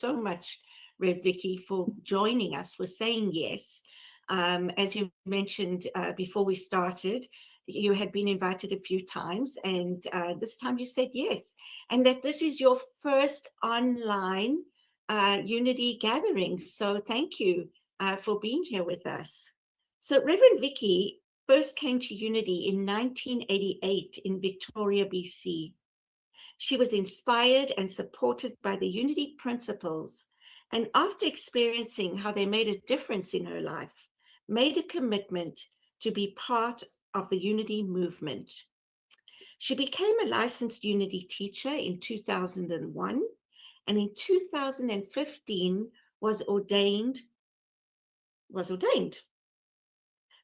so much, Rev Vicki, for joining us, for saying yes. As you mentioned before we started, you had been invited a few times, and this time you said yes, and that this is your first online unity gathering. So thank you for being here with us. So Reverend Vicki first came to Unity in 1988 in Victoria, BC. She was inspired and supported by the Unity principles, and after experiencing how they made a difference in her life, made a commitment to be part of the Unity movement. She became a licensed Unity teacher in 2001, and in 2015 was ordained.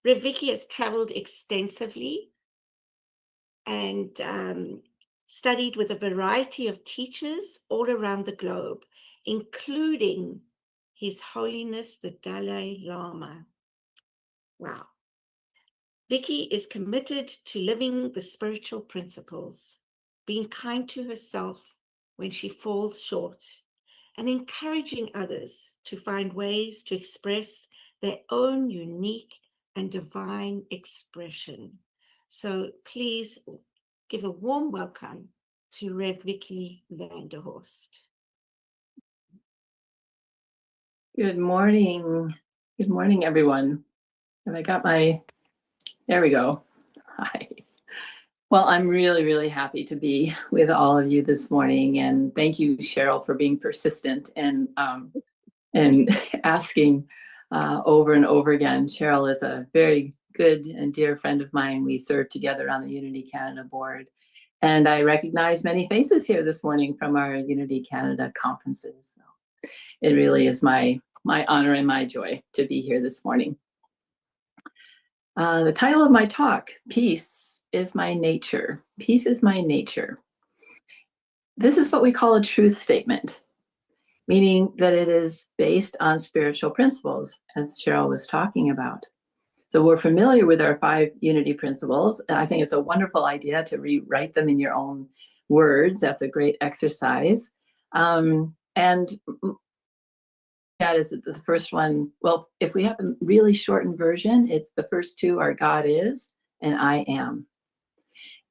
Rev Vicki has traveled extensively and studied with a variety of teachers all around the globe, including His Holiness the Dalai Lama. Wow. Vicki is committed to living the spiritual principles, being kind to herself when she falls short, and encouraging others to find ways to express their own unique and divine expression. So please give a warm welcome to Rev Vicki Vanderhorst. Good morning. Good morning, everyone. Have I got my, there we go. Hi. Well, I'm really, really happy to be with all of you this morning. And thank you, Cheryl, for being persistent and asking over and over again. Cheryl is a very good and dear friend of mine. We serve together on the Unity Canada board. And I recognize many faces here this morning from our Unity Canada conferences. So it really is my honor and my joy to be here this morning. The title of my talk, Peace is My Nature. Peace is my nature. This is what we call a truth statement, meaning that it is based on spiritual principles, as Cheryl was talking about. So we're familiar with our 5 Unity principles. I think it's a wonderful idea to rewrite them in your own words. That's a great exercise. And that is the first one. Well, if we have a really shortened version, it's the first 2 are God is and I am.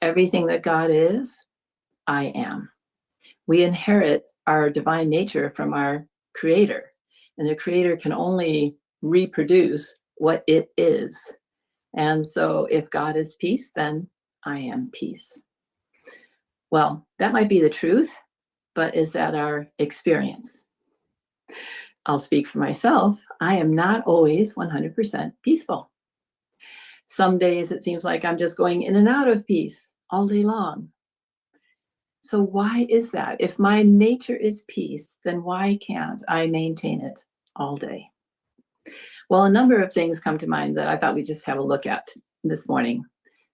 Everything that God is, I am. We inherit our divine nature from our Creator, and the Creator can only reproduce what it is. And so if God is peace, then I am peace. Well, that might be the truth, but is that our experience? I'll speak for myself. I am not always 100% peaceful. Some days it seems like I'm just going in and out of peace all day long. So why is that? If my nature is peace, then why can't I maintain it all day? Well, a number of things come to mind that I thought we'd just have a look at this morning.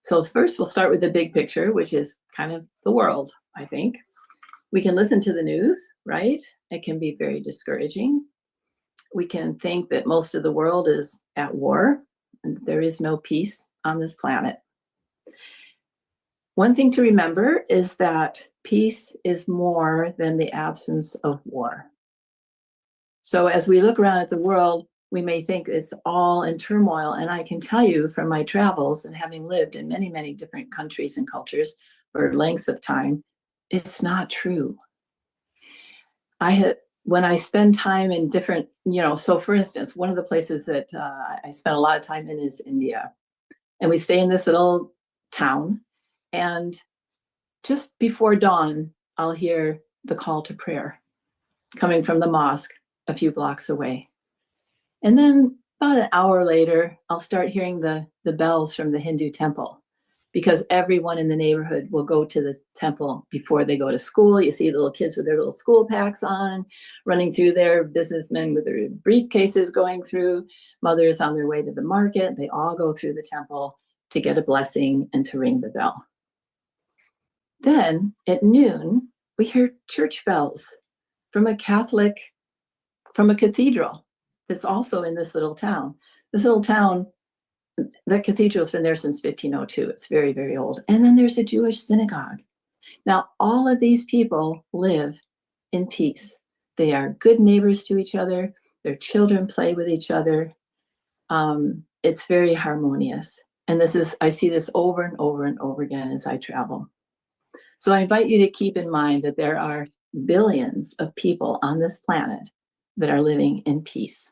So first, we'll start with the big picture, which is kind of the world, I think. We can listen to the news, right? It can be very discouraging. We can think that most of the world is at war, and there is no peace on this planet. One thing to remember is that peace is more than the absence of war. So as we look around at the world, we may think it's all in turmoil. And I can tell you from my travels and having lived in many, many different countries and cultures for lengths of time, it's not true. When I spend time in different, so for instance, one of the places that I spent a lot of time in is India. And we stay in this little town. And just before dawn, I'll hear the call to prayer coming from the mosque a few blocks away. And then about an hour later, I'll start hearing the bells from the Hindu temple, because everyone in the neighborhood will go to the temple before they go to school. You see little kids with their little school packs on, running through there, businessmen with their briefcases going through, mothers on their way to the market. They all go through the temple to get a blessing and to ring the bell. Then at noon, we hear church bells from a cathedral that's also in this little town. This little town, the cathedral's been there since 1502. It's very, very old. And then there's a Jewish synagogue. Now, all of these people live in peace. They are good neighbors to each other. Their children play with each other. It's very harmonious. And I see this over and over and over again as I travel. So I invite you to keep in mind that there are billions of people on this planet that are living in peace.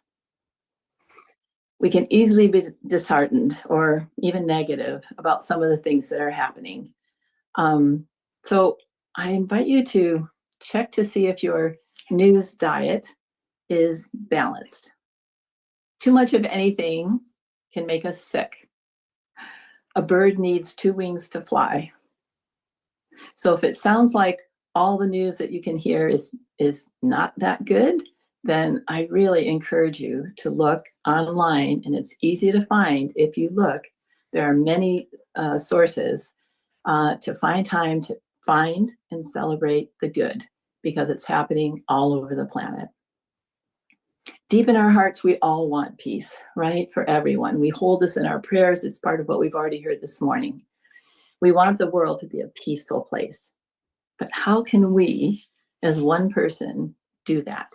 We can easily be disheartened or even negative about some of the things that are happening. So I invite you to check to see if your news diet is balanced. Too much of anything can make us sick. A bird needs 2 wings to fly. So if it sounds like all the news that you can hear is not that good, then I really encourage you to look online, and it's easy to find if you look. There are many sources to find time to find and celebrate the good, because it's happening all over the planet. Deep in our hearts, we all want peace, right? For everyone. We hold this in our prayers. It's part of what we've already heard this morning. We want the world to be a peaceful place. But how can we, as one person, do that?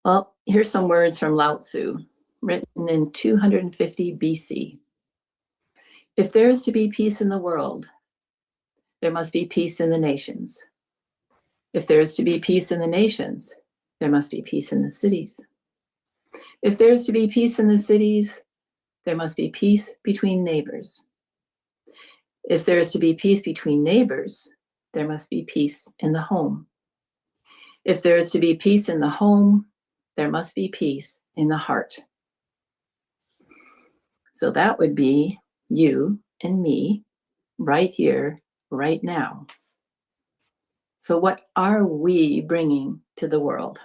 Well, here's some words from Lao Tzu, written in 250 BC. If there is to be peace in the world, there must be peace in the nations. If there is to be peace in the nations, there must be peace in the cities. If there is to be peace in the cities, there must be peace between neighbors. If there is to be peace between neighbors, there must be peace in the home. If there is to be peace in the home, there must be peace in the heart. So that would be you and me right here, right now. So what are we bringing to the world?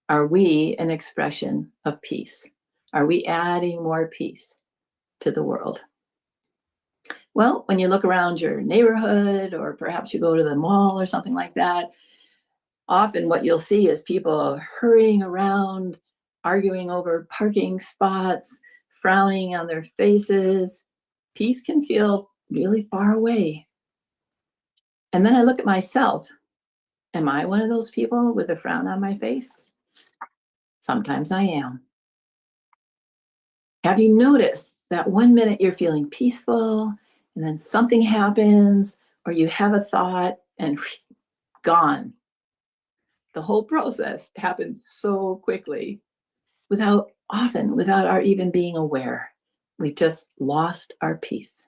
Are we an expression of peace? Are we adding more peace to the world? Well, when you look around your neighborhood, or perhaps you go to the mall or something like that, often what you'll see is people hurrying around, arguing over parking spots, frowning on their faces. Peace can feel really far away. And then I look at myself. Am I one of those people with a frown on my face? Sometimes I am. Have you noticed that one minute you're feeling peaceful, and then something happens, or you have a thought and gone? The whole process happens so quickly without our even being aware. We just lost our peace.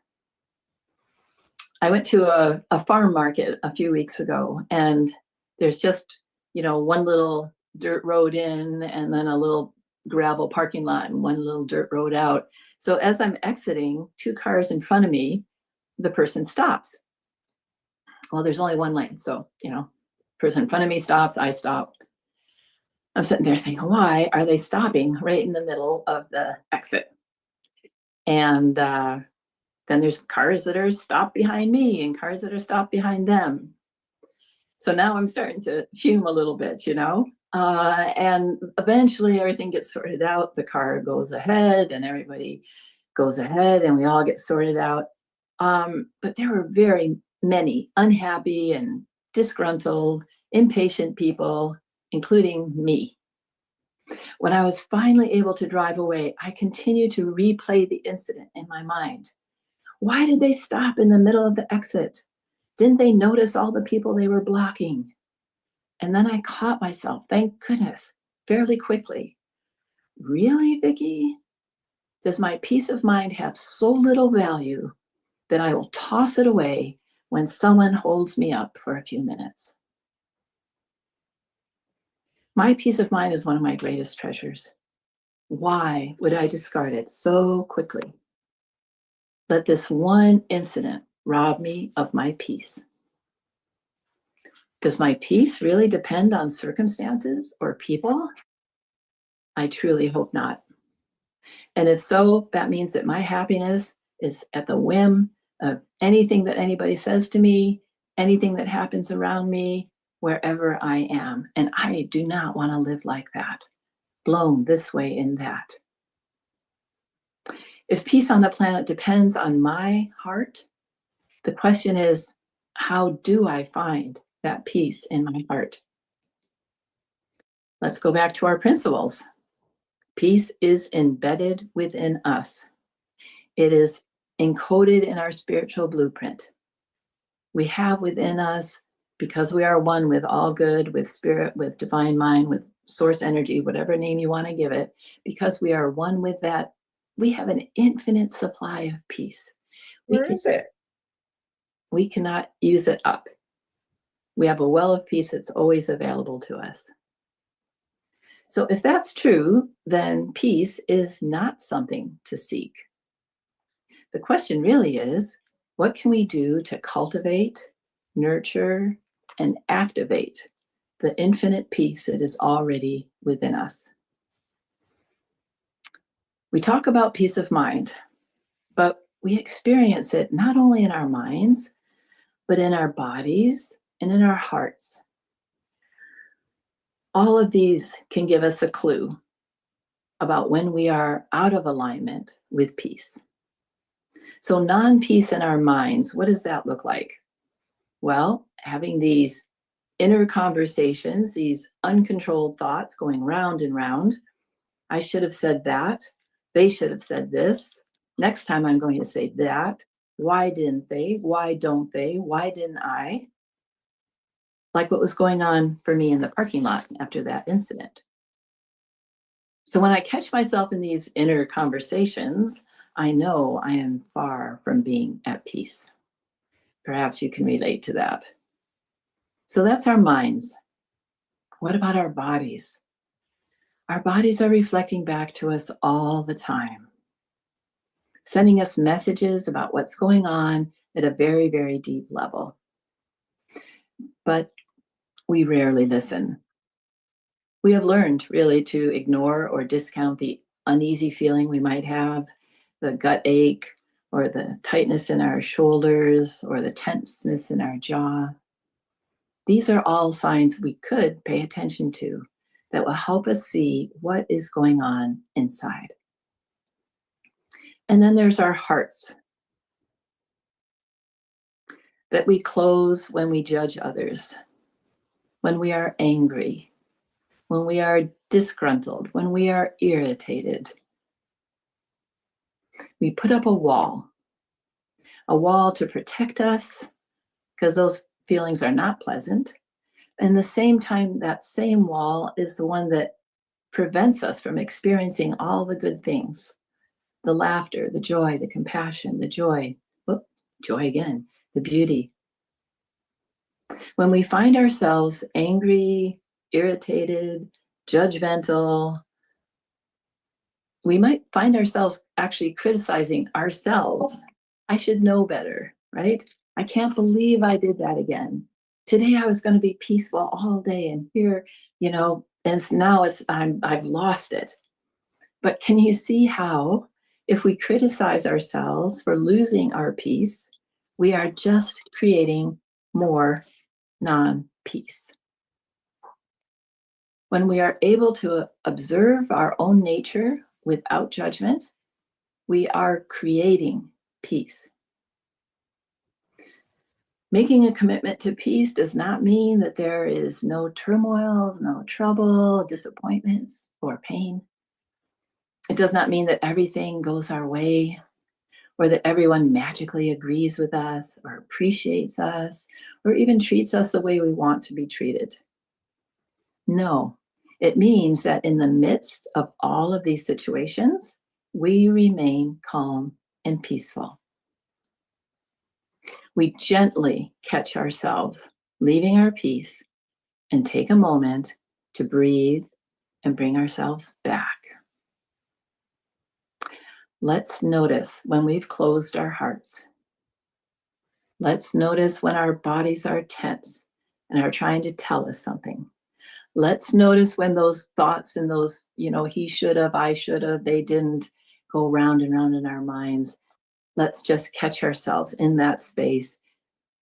I went to a farm market a few weeks ago, and there's just, one little dirt road in, and then a little gravel parking lot, and one little dirt road out. So as I'm exiting, 2 cars in front of me, the person stops. Well, there's only one lane, so, person in front of me stops, I stop. I'm sitting there thinking, why are they stopping right in the middle of the exit? And then there's cars that are stopped behind me and cars that are stopped behind them. So now I'm starting to fume a little bit, and eventually everything gets sorted out. The car goes ahead and everybody goes ahead and we all get sorted out. But there were very many unhappy and disgruntled, impatient people, including me. When I was finally able to drive away, I continued to replay the incident in my mind. Why did they stop in the middle of the exit? Didn't they notice all the people they were blocking? And then I caught myself, thank goodness, fairly quickly. Really, Vicki? Does my peace of mind have so little value that I will toss it away when someone holds me up for a few minutes? My peace of mind is one of my greatest treasures. Why would I discard it so quickly? Let this one incident rob me of my peace. Does my peace really depend on circumstances or people? I truly hope not. And if so, that means that my happiness is at the whim of anything that anybody says to me, anything that happens around me, wherever I am. And I do not want to live like that, blown this way and that. If peace on the planet depends on my heart, the question is, how do I find that peace in my heart. Let's go back to our principles. Peace is embedded within us. It is encoded in our spiritual blueprint. We have within us, because we are one with all good, with spirit, with divine mind, with source energy, whatever name you want to give it, because we are one with that, we have an infinite supply of peace. Where is it? We cannot use it up. We have a well of peace that's always available to us. So if that's true, then peace is not something to seek. The question really is, what can we do to cultivate, nurture, and activate the infinite peace that is already within us? We talk about peace of mind, but we experience it not only in our minds, but in our bodies and in our hearts. All of these can give us a clue about when we are out of alignment with peace. So non-peace in our minds, what does that look like? Well, having these inner conversations, these uncontrolled thoughts going round and round. I should have said that. They should have said this. Next time I'm going to say that. Why didn't they? Why don't they? Why didn't I? Like what was going on for me in the parking lot after that incident. So when I catch myself in these inner conversations, I know I am far from being at peace. Perhaps you can relate to that. So that's our minds. What about our bodies? Our bodies are reflecting back to us all the time, sending us messages about what's going on at a very, very deep level. But we rarely listen. We have learned really to ignore or discount the uneasy feeling we might have, the gut ache, or the tightness in our shoulders, or the tenseness in our jaw. These are all signs we could pay attention to that will help us see what is going on inside. And then there's our hearts that we close when we judge others, when we are angry, when we are disgruntled, when we are irritated. We put up a wall to protect us, because those feelings are not pleasant. And at the same time, that same wall is the one that prevents us from experiencing all the good things, the laughter, the joy, the compassion, the joy, joy again, the beauty. When we find ourselves angry, irritated, judgmental, we might find ourselves actually criticizing ourselves. I should know better, right? I can't believe I did that again. Today I was going to be peaceful all day, and here, and now I've lost it. But can you see how, if we criticize ourselves for losing our peace, we are just creating more non-peace? When we are able to observe our own nature without judgment, we are creating peace. Making a commitment to peace does not mean that there is no turmoil, no trouble, disappointments, or pain. It does not mean that everything goes our way, or that everyone magically agrees with us, or appreciates us, or even treats us the way we want to be treated. No, it means that in the midst of all of these situations, we remain calm and peaceful. We gently catch ourselves leaving our peace and take a moment to breathe and bring ourselves back. Let's notice when we've closed our hearts. Let's notice when our bodies are tense and are trying to tell us something. Let's notice when those thoughts and those, he should have, I should have, they didn't, go round and round in our minds. Let's just catch ourselves in that space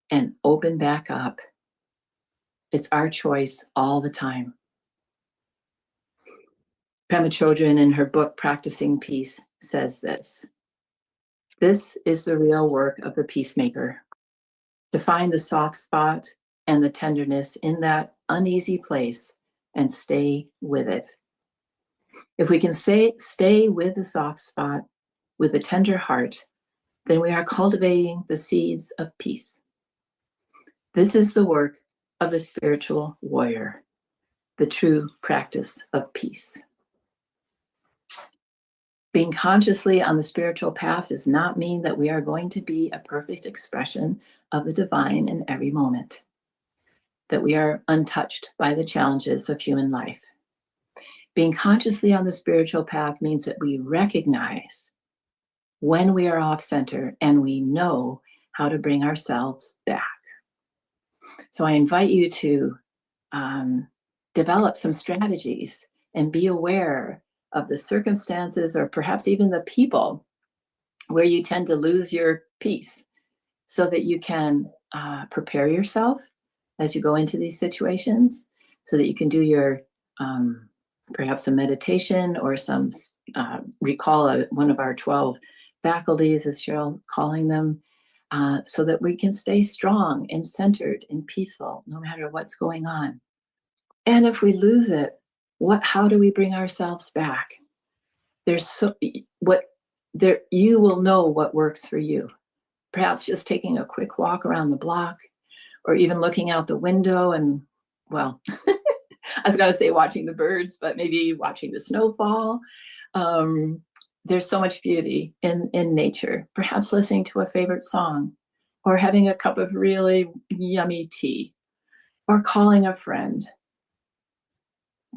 and open back up. It's our choice all the time. Pema Chodron, in her book, Practicing Peace, says this: "This is the real work of the peacemaker, to find the soft spot and the tenderness in that uneasy place and stay with it. If we can stay with the soft spot, with a tender heart, then we are cultivating the seeds of peace. This is the work of the spiritual warrior, the true practice of peace. Being consciously on the spiritual path does not mean that we are going to be a perfect expression of the divine in every moment, that we are untouched by the challenges of human life. Being consciously on the spiritual path means that we recognize when we are off center and we know how to bring ourselves back. So I invite you to develop some strategies and be aware of the circumstances or perhaps even the people where you tend to lose your peace, so that you can prepare yourself as you go into these situations, so that you can do your perhaps a meditation or some recall one of our 12 faculties, as Cheryl calling them, so that we can stay strong and centered and peaceful no matter what's going on. And if we lose it, how do we bring ourselves back? You will know what works for you. Perhaps just taking a quick walk around the block, or even looking out the window and, well, I was going to say watching the birds, but maybe watching the snowfall. There's so much beauty in nature. Perhaps listening to a favorite song, or having a cup of really yummy tea, or calling a friend.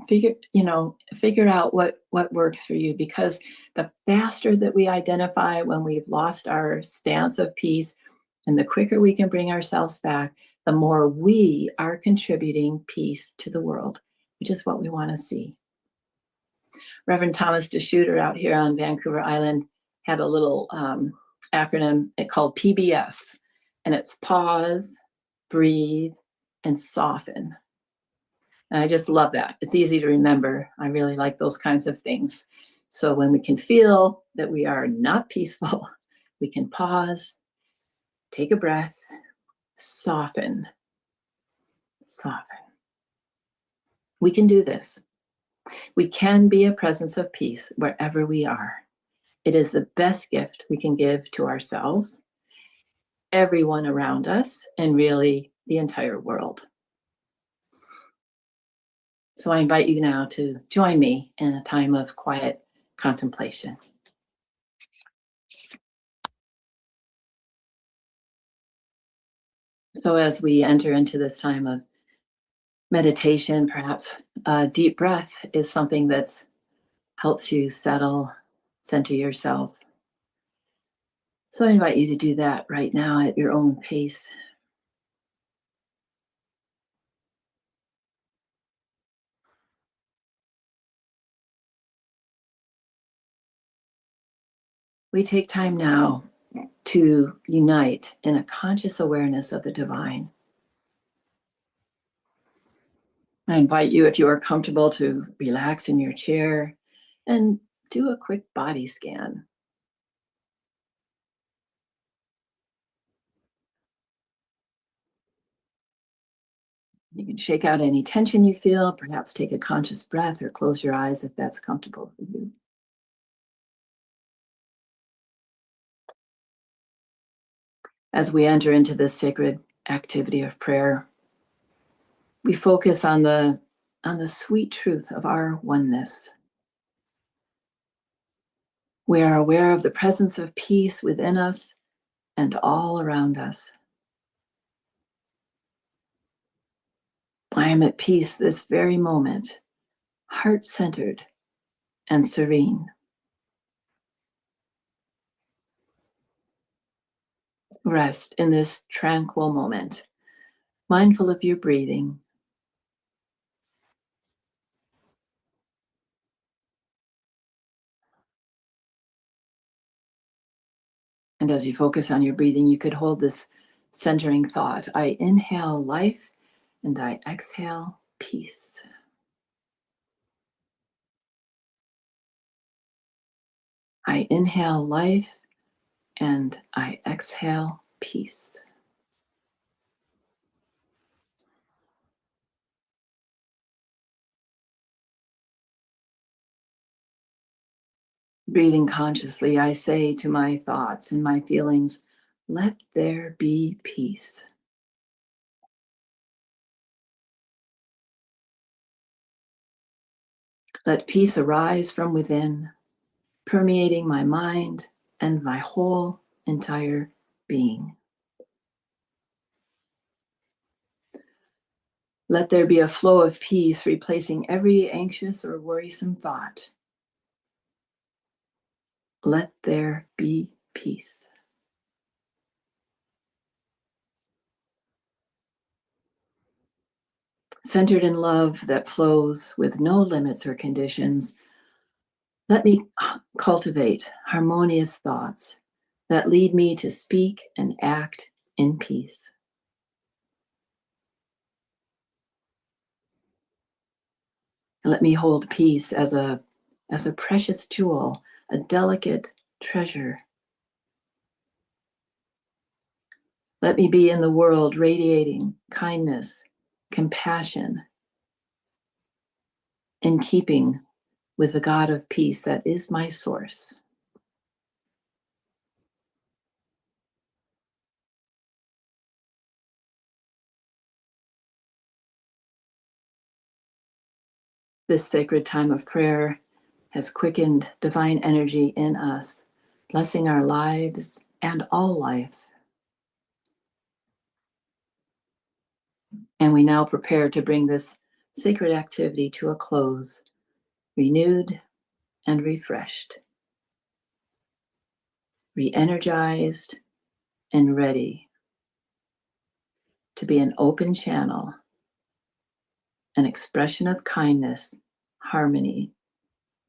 Figure out what works for you, because the faster that we identify when we've lost our stance of peace, and the quicker we can bring ourselves back, the more we are contributing peace to the world, which is what we want to see. Reverend Thomas DeShooter out here on Vancouver Island had a little acronym called PBS, and it's pause, breathe, and soften. And I just love that. It's easy to remember. I really like those kinds of things. So when we can feel that we are not peaceful, we can pause, take a breath, soften. We can do this. We can be a presence of peace wherever we are. It is the best gift we can give to ourselves, everyone around us, and really the entire world. So I invite you now to join me in a time of quiet contemplation. So as we enter into this time of meditation, perhaps a deep breath is something that helps you settle, center yourself. So I invite you to do that right now at your own pace. We take time now to unite in a conscious awareness of the divine. I invite you, if you are comfortable, to relax in your chair and do a quick body scan. You can shake out any tension you feel, perhaps take a conscious breath or close your eyes if that's comfortable for you. As we enter into this sacred activity of prayer, we focus on the sweet truth of our oneness. We are aware of the presence of peace within us and all around us. I am at peace this very moment, heart-centered and serene. Rest in this tranquil moment, mindful of your breathing. And as you focus on your breathing, you could hold this centering thought. I inhale life and I exhale peace. I inhale life and I exhale peace. Breathing consciously, I say to my thoughts and my feelings, let there be peace. Let peace arise from within, permeating my mind and my whole entire being. Let there be a flow of peace, replacing every anxious or worrisome thought. Let there be peace. Centered in love that flows with no limits or conditions, let me cultivate harmonious thoughts that lead me to speak and act in peace. Let me hold peace as a precious jewel, a delicate treasure. Let me be in the world radiating kindness, compassion, in keeping with the God of peace that is my source. This sacred time of prayer has quickened divine energy in us, blessing our lives and all life. And we now prepare to bring this sacred activity to a close, renewed and refreshed, re-energized and ready to be an open channel, an expression of kindness, harmony,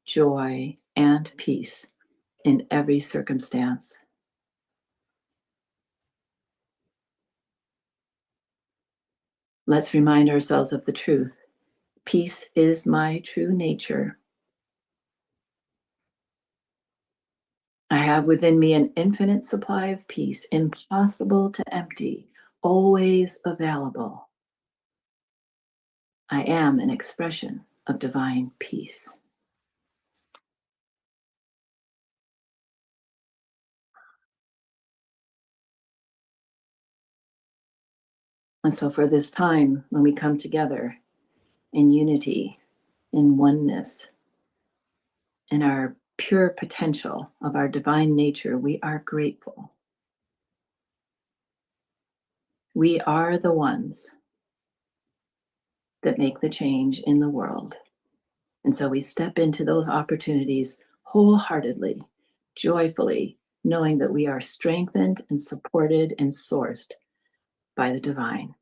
joy, and peace in every circumstance. Let's remind ourselves of the truth. Peace is my true nature. I have within me an infinite supply of peace, impossible to empty, always available. I am an expression of divine peace. And so for this time, when we come together in unity, in oneness, in our pure potential of our divine nature, we are grateful. We are the ones that make the change in the world. And so we step into those opportunities wholeheartedly, joyfully, knowing that we are strengthened and supported and sourced by the divine.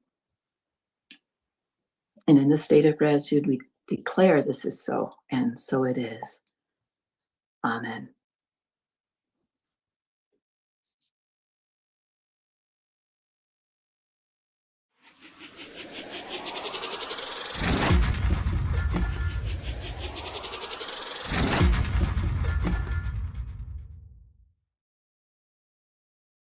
And in this state of gratitude, we declare this is so, and so it is. Amen.